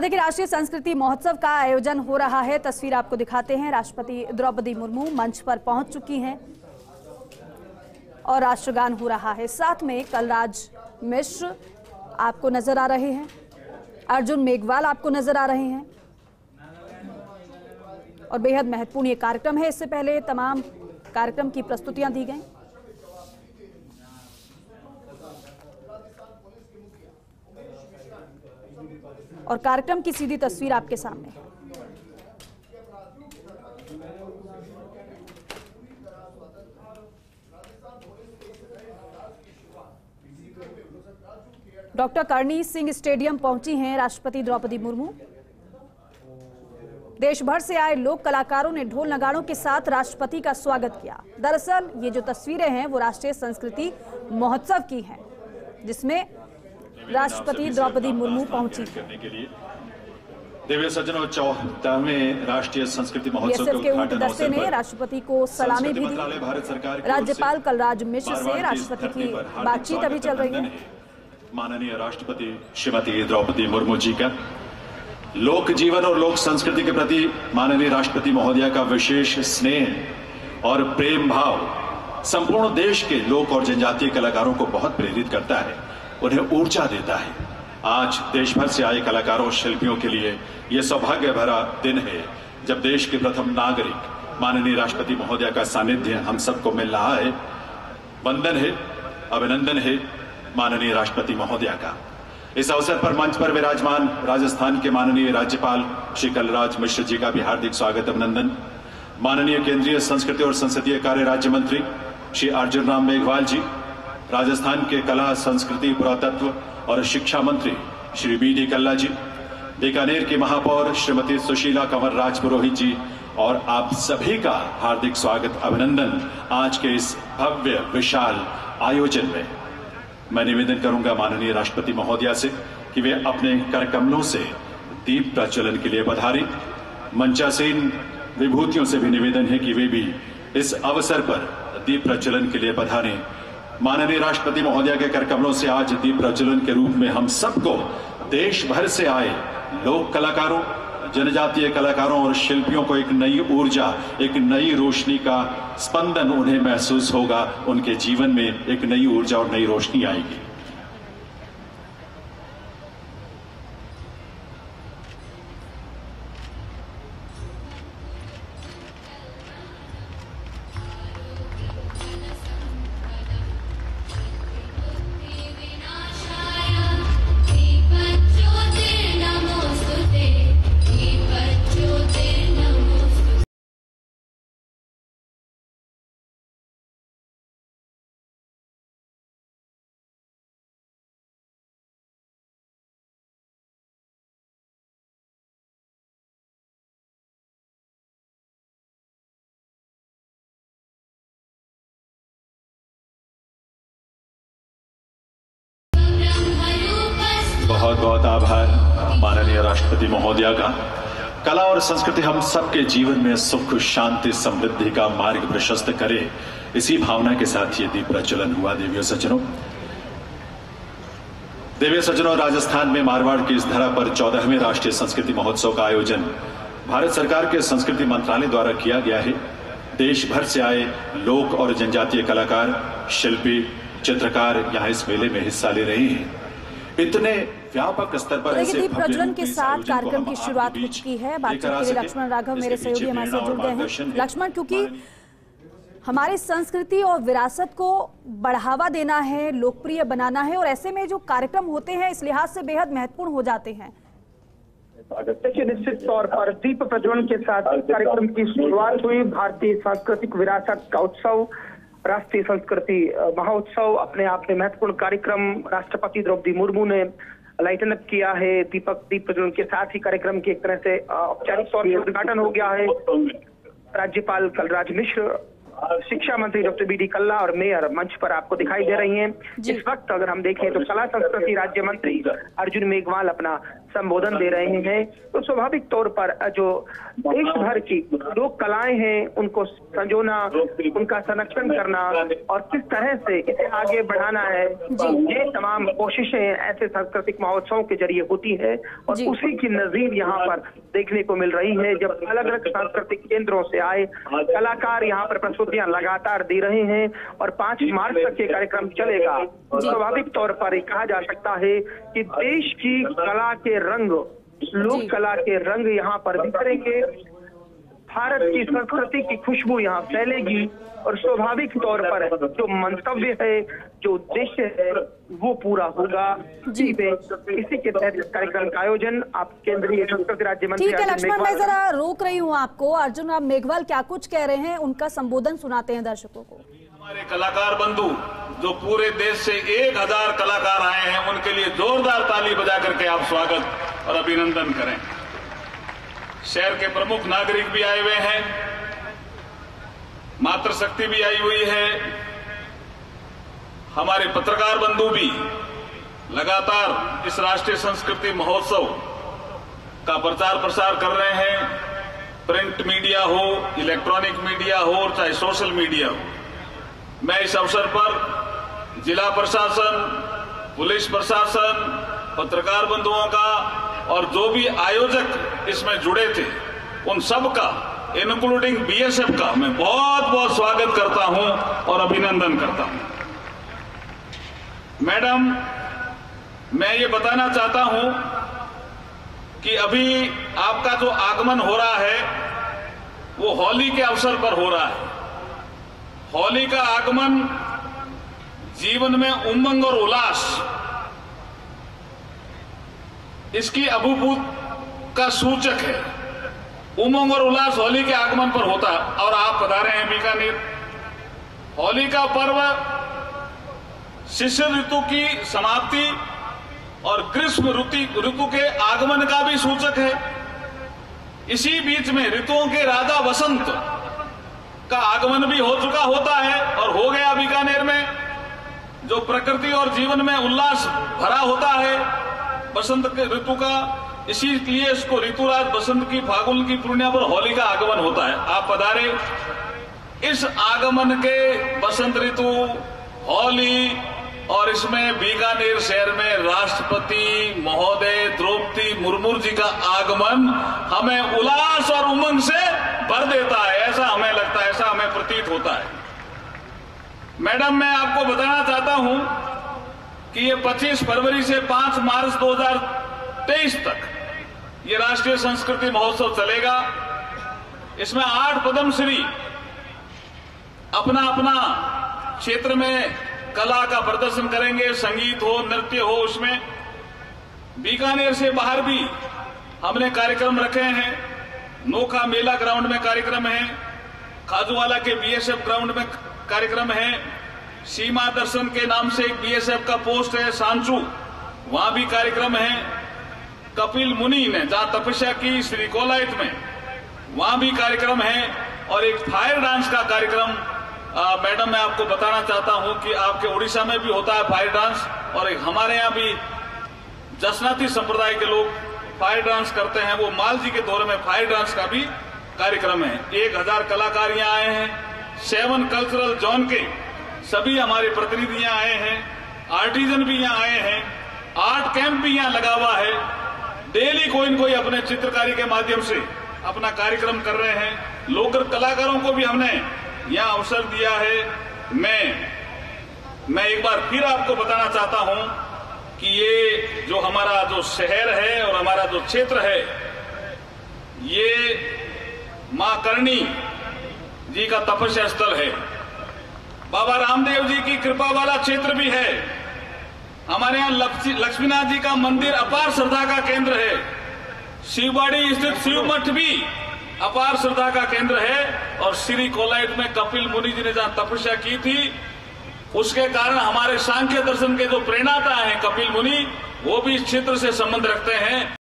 देखिए, राष्ट्रीय संस्कृति महोत्सव का आयोजन हो रहा है। तस्वीर आपको दिखाते हैं। राष्ट्रपति द्रौपदी मुर्मू मंच पर पहुंच चुकी हैं और राष्ट्रगान हो रहा है। साथ में कलराज मिश्र आपको नजर आ रहे हैं, अर्जुन मेघवाल आपको नजर आ रहे हैं और बेहद महत्वपूर्ण ये कार्यक्रम है। इससे पहले तमाम कार्यक्रम की प्रस्तुतियां दी गई। और कार्यक्रम की सीधी तस्वीर आपके सामने है। डॉक्टर करणी सिंह स्टेडियम पहुंची हैं राष्ट्रपति द्रौपदी मुर्मू। देश भर से आए लोक कलाकारों ने ढोल नगाड़ों के साथ राष्ट्रपति का स्वागत किया। दरअसल ये जो तस्वीरें हैं वो राष्ट्रीय संस्कृति महोत्सव की हैं, जिसमें राष्ट्रपति द्रौपदी मुर्मू पहुंची करने के लिए। दिव्य सज्जनों, 14वें राष्ट्रीय संस्कृति महोत्सव के उद्घाटन दस्ते ने राष्ट्रपति को सलामी भी दी। भारत सरकार राज्यपाल कलराज मिश्र से राष्ट्रपति की बातचीत अभी चल रही है। माननीय राष्ट्रपति श्रीमती द्रौपदी मुर्मू जी का लोक जीवन और लोक संस्कृति के प्रति माननीय राष्ट्रपति महोदया का विशेष स्नेह और प्रेम भाव संपूर्ण देश के लोक और जनजातीय कलाकारों को बहुत प्रेरित करता है, उन्हें ऊर्जा देता है। आज देश भर से आए कलाकारों और शिल्पियों के लिए यह सौभाग्य भरा दिन है जब देश के प्रथम नागरिक माननीय राष्ट्रपति महोदया का सानिध्य हम सबको मिल रहा है। वंदन है, अभिनंदन है माननीय राष्ट्रपति महोदया का। इस अवसर पर मंच पर विराजमान राजस्थान के माननीय राज्यपाल श्री कलराज मिश्र जी का भी हार्दिक स्वागत अभिनंदन। माननीय केंद्रीय संस्कृति और संसदीय कार्य राज्य मंत्री श्री अर्जुन राम मेघवाल जी, राजस्थान के कला संस्कृति पुरातत्व और शिक्षा मंत्री श्री बी.डी. कल्ला जी, बीकानेर की महापौर श्रीमती सुशीला कंवर राजपुरोहित जी और आप सभी का हार्दिक स्वागत अभिनंदन आज के इस भव्य विशाल आयोजन में। मैं निवेदन करूंगा माननीय राष्ट्रपति महोदया से कि वे अपने करकमलों से दीप प्रज्वलन के लिए पधारें। मंचासीन विभूतियों से भी निवेदन है कि वे भी इस अवसर पर दीप प्रज्वलन के लिए पधारें। माननीय राष्ट्रपति महोदया के करकमलों से आज दीप प्रज्वलन के रूप में हम सबको देश भर से आए लोक कलाकारों, जनजातीय कलाकारों और शिल्पियों को एक नई ऊर्जा, एक नई रोशनी का स्पंदन उन्हें महसूस होगा। उनके जीवन में एक नई ऊर्जा और नई रोशनी आएगी। बहुत बहुत आभार माननीय राष्ट्रपति महोदया का। कला और संस्कृति हम सबके जीवन में सुख, शांति, समृद्धि का मार्ग प्रशस्त करे, इसी भावना के साथ ये दीप प्रज्वलन हुआ। देवियों सज्जनों, राजस्थान में मारवाड़ की इस धरा पर 14वें राष्ट्रीय संस्कृति महोत्सव का आयोजन भारत सरकार के संस्कृति मंत्रालय द्वारा किया गया है। देश भर से आए लोक और जनजातीय कलाकार, शिल्पी, चित्रकार यहाँ इस मेले में हिस्सा ले रहे हैं। इतने व्यापक स्तर पर ऐसे दीप प्रज्वलन के साथ कार्यक्रम की शुरुआत हो चुकी है। बातचीत के लिए लक्ष्मण राघव मेरे सहयोगी हमारे साथ जुड़ गए हैं। लक्ष्मण, क्योंकि हमारी संस्कृति और विरासत को बढ़ावा देना है, लोकप्रिय बनाना है, और ऐसे में जो कार्यक्रम होते हैं इस लिहाज से बेहद महत्वपूर्ण हो जाते हैं। देखिए, निश्चित तौर पर दीप प्रज्वलन के साथ कार्यक्रम की शुरुआत हुई। भारतीय सांस्कृतिक विरासत का उत्सव, राष्ट्रीय संस्कृति महोत्सव अपने आप में महत्वपूर्ण कार्यक्रम राष्ट्रपति द्रौपदी मुर्मू ने लाइटन अप किया है। दीप प्रज्वलन के साथ ही कार्यक्रम की एक तरह से औपचारिक तौर पर उद्घाटन हो गया है। राज्यपाल कलराज मिश्र, शिक्षा मंत्री डॉक्टर बी.डी. कल्ला और मेयर मंच पर आपको दिखाई दे रही हैं। इस वक्त अगर हम देखें तो कला संस्कृति राज्य मंत्री अर्जुन मेघवाल अपना संबोधन दे रहे हैं, तो स्वाभाविक तौर पर जो देश भर की लोक कलाएं हैं उनको संजोना, उनका संरक्षण करना और किस तरह से इसे आगे बढ़ाना है, ये तमाम कोशिशें ऐसे सांस्कृतिक महोत्सवों के जरिए होती है। और उसी की नजीर यहाँ पर देखने को मिल रही है, जब अलग अलग सांस्कृतिक केंद्रों से आए कलाकार यहाँ पर प्रस्तुतियां लगातार दे रहे हैं और 5 मार्च तक ये कार्यक्रम चलेगा। स्वाभाविक तौर पर कहा जा सकता है कि देश की कला के रंग, लोक कला के रंग यहाँ पर बिखरेंगे, भारत की संस्कृति की खुशबू यहाँ फैलेगी और स्वाभाविक तौर पर जो मंतव्य है, जो उद्देश्य है, वो पूरा होगा। इसी के तहत इस कार्यक्रम का आयोजन आप केंद्रीय संस्कृति राज्य मंत्री। ठीक है लक्ष्मण, मैं जरा रोक रही हूँ आपको। अर्जुन राम मेघवाल क्या कुछ कह रहे हैं, उनका संबोधन सुनाते हैं दर्शकों को। हमारे कलाकार बंधु जो पूरे देश से 1000 कलाकार आए हैं, उनके लिए जोरदार ताली बजा करके आप स्वागत और अभिनंदन करें। शहर के प्रमुख नागरिक भी आए हुए हैं, मातृशक्ति भी आई हुई है, हमारे पत्रकार बंधु भी लगातार इस राष्ट्रीय संस्कृति महोत्सव का प्रचार प्रसार कर रहे हैं। प्रिंट मीडिया हो, इलेक्ट्रॉनिक मीडिया हो और चाहे सोशल मीडिया हो। मैं इस अवसर पर जिला प्रशासन, पुलिस प्रशासन, पत्रकार बंधुओं का और जो भी आयोजक इसमें जुड़े थे उन सब का, इंक्लूडिंग बीएसएफ का, मैं बहुत बहुत स्वागत करता हूं और अभिनंदन करता हूं। मैडम, मैं ये बताना चाहता हूं कि अभी आपका जो आगमन हो रहा है वो होली के अवसर पर हो रहा है। होली का आगमन जीवन में उमंग और उल्लास, इसकी अभिभूत का सूचक है। उमंग और उल्लास होली के आगमन पर होता है और आप पधारे हैं बीकानेर। होली का पर्व शिशिर ऋतु की समाप्ति और ग्रीष्म ऋतु के आगमन का भी सूचक है। इसी बीच में ऋतुओं के राजा वसंत का आगमन भी हो चुका होता है और हो गया बीकानेर में, जो प्रकृति और जीवन में उल्लास भरा होता है बसंत के ऋतु का। इसीलिए इसको ऋतुराज बसंत की फागुन की पूर्णिमा पर होली का आगमन होता है। आप पधारे। इस आगमन के बसंत ऋतु, होली और इसमें बीकानेर शहर में राष्ट्रपति महोदय द्रौपदी मुर्मू जी का आगमन हमें उल्लास और उमंग से भर देता है, ऐसा हमें लगता है, ऐसा हमें प्रतीत होता है। मैडम, मैं आपको बताना चाहता हूं कि ये 25 फरवरी से 5 मार्च 2023 तक ये राष्ट्रीय संस्कृति महोत्सव चलेगा। इसमें 8 पद्मश्री अपना अपना क्षेत्र में कला का प्रदर्शन करेंगे, संगीत हो, नृत्य हो। उसमें बीकानेर से बाहर भी हमने कार्यक्रम रखे हैं। नोखा मेला ग्राउंड में कार्यक्रम है, खाजूवाला के बीएसएफ ग्राउंड में कार्यक्रम है, सीमा दर्शन के नाम से एक बीएसएफ का पोस्ट है सांचू, वहां भी कार्यक्रम है। कपिल मुनि ने जहां तपस्या की श्रीकोलायत में, वहां भी कार्यक्रम है। और एक फायर डांस का कार्यक्रम मैडम मैं आपको बताना चाहता हूं कि आपके उड़ीसा में भी होता है फायर डांस, और एक हमारे यहां भी जसनाती संप्रदाय के लोग फायर डांस करते हैं। वो मालजी के दौरे में फायर डांस का भी कार्यक्रम है। 1000 कलाकार यहाँ आए हैं। 7 कल्चरल जोन के सभी हमारे प्रतिनिधि यहाँ आए हैं, आर्टिजन भी यहाँ आए हैं, आर्ट कैंप भी यहाँ लगा हुआ है। डेली कोई न कोई अपने चित्रकारी के माध्यम से अपना कार्यक्रम कर रहे हैं। लोकल कलाकारों को भी हमने यहाँ अवसर दिया है। मैं एक बार फिर आपको बताना चाहता हूं कि ये जो हमारा जो शहर है और हमारा जो क्षेत्र है, ये मां करणी जी का तपस्या स्थल है। बाबा रामदेव जी की कृपा वाला क्षेत्र भी है। हमारे यहाँ लक्ष्मीनाथ जी का मंदिर अपार श्रद्धा का केंद्र है। शिवबाड़ी स्थित शिव मठ भी अपार श्रद्धा का केंद्र है। और श्री कोलायत में कपिल मुनि जी ने जहां तपस्या की थी, उसके कारण हमारे सांख्य दर्शन के जो प्रेरणाता हैं कपिल मुनि, वो भी इस क्षेत्र से संबंध रखते हैं।